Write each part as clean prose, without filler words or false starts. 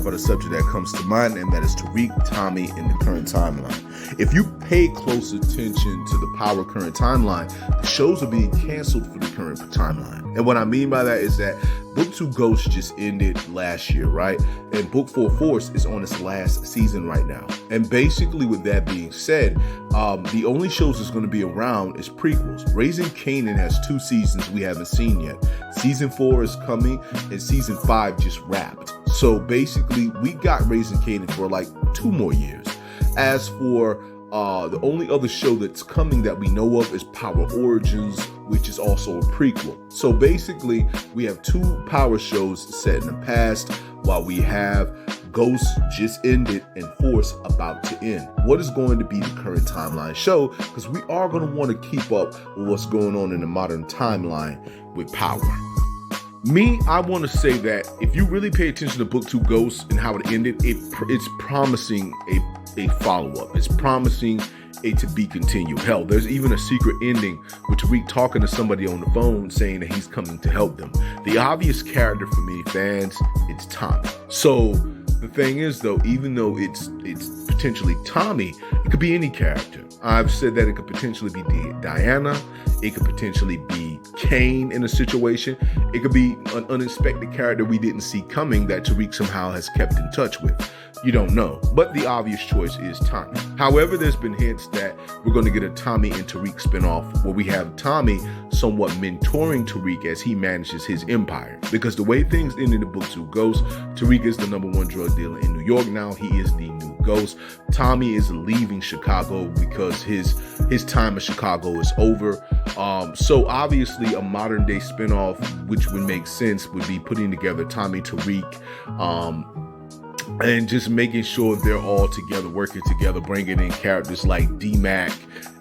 about a subject that comes to mind, and that is Tariq, Tommy, in the current timeline. If you pay close attention to the Power current timeline, the shows are being canceled for the current timeline. And what I mean by that is that Book 2 Ghost just ended last year, right? And Book 4 Force is on its last season right now. And basically, with that being said, the only shows that's going to be around is prequels. Raising Kanan has 2 seasons we haven't seen yet. Season 4 is coming, and season 5 just wrapped. So basically, we got Raising Kanan for like 2 more years. As for the only other show that's coming that we know of is Power Origins, which is also a prequel. So basically, we have 2 Power shows set in the past, while we have Ghost just ended and Force about to end. What is going to be the current timeline show? Because we are going to want to keep up with what's going on in the modern timeline with Power. Me, I want to say that if you really pay attention to Book 2 Ghost and how it ended, it's promising a follow-up. It's promising a to be continued. Hell, there's even a secret ending with Tariq talking to somebody on the phone saying that he's coming to help them. The obvious character for many fans, it's Tommy. So the thing is, though, even though it's potentially Tommy, it could be any character. I've said that it could potentially be Diana. It could potentially be Kane in a situation. It could be an unexpected character we didn't see coming that Tariq somehow has kept in touch with. You don't know, but the obvious choice is Tommy. However, there's been hints that we're going to get a Tommy and Tariq spinoff where we have Tommy somewhat mentoring Tariq as he manages his empire. Because the way things ended in Book 2 Ghost, Tariq is the #1 drug dealer in New York now. He is the new Ghost. Tommy is leaving Chicago because his time in Chicago is over. So obviously a modern day spinoff, which would make sense, would be putting together Tommy, Tariq, and just making sure they're all together, working together, bringing in characters like D-Mac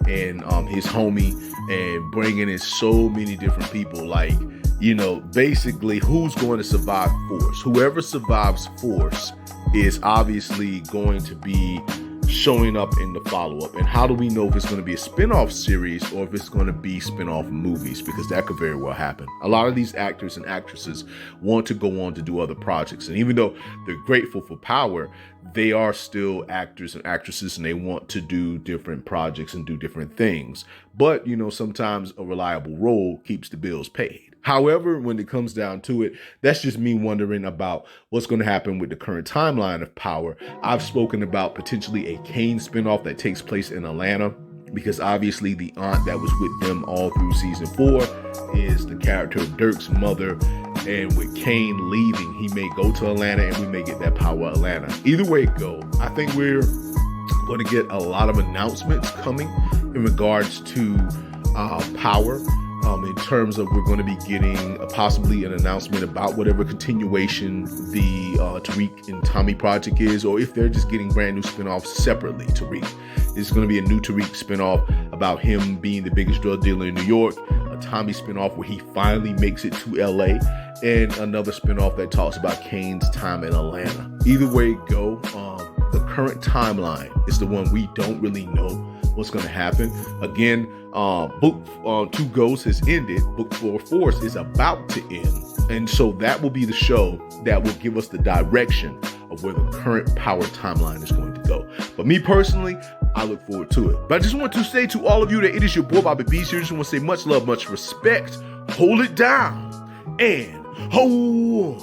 and his homie, and bringing in so many different people. Like, you know, basically who's going to survive Force? Whoever survives Force is obviously going to be showing up in the follow-up. And how do we know if it's going to be a spin-off series or if it's going to be spin-off movies? Because that could very well happen. A lot of these actors and actresses want to go on to do other projects. And even though they're grateful for Power, they are still actors and actresses, and they want to do different projects and do different things. But, you know, sometimes a reliable role keeps the bills paid. However, when it comes down to it, that's just me wondering about what's going to happen with the current timeline of Power. I've spoken about potentially a Kane spinoff that takes place in Atlanta, because obviously the aunt that was with them all through season 4 is the character of Dirk's mother. And with Kane leaving, he may go to Atlanta and we may get that Power Atlanta. Either way it go, I think we're going to get a lot of announcements coming in regards to Power. In terms of we're going to be getting possibly an announcement about whatever continuation the Tariq and Tommy project is, or if they're just getting brand new spinoffs separately. Tariq, it's going to be a new Tariq spinoff about him being the biggest drug dealer in New York, a Tommy spinoff where he finally makes it to LA, and another spinoff that talks about Kane's time in Atlanta. Either way it go, the current timeline is the one we don't really know what's going to happen. Again, Book 2 Ghost has ended. Book 4 Force is about to end. And so that will be the show that will give us the direction of where the current Power timeline is going to go. But me personally, I look forward to it. But I just want to say to all of you that it is your boy Bobby B. Here. Just want to say much love, much respect. Hold it down and hold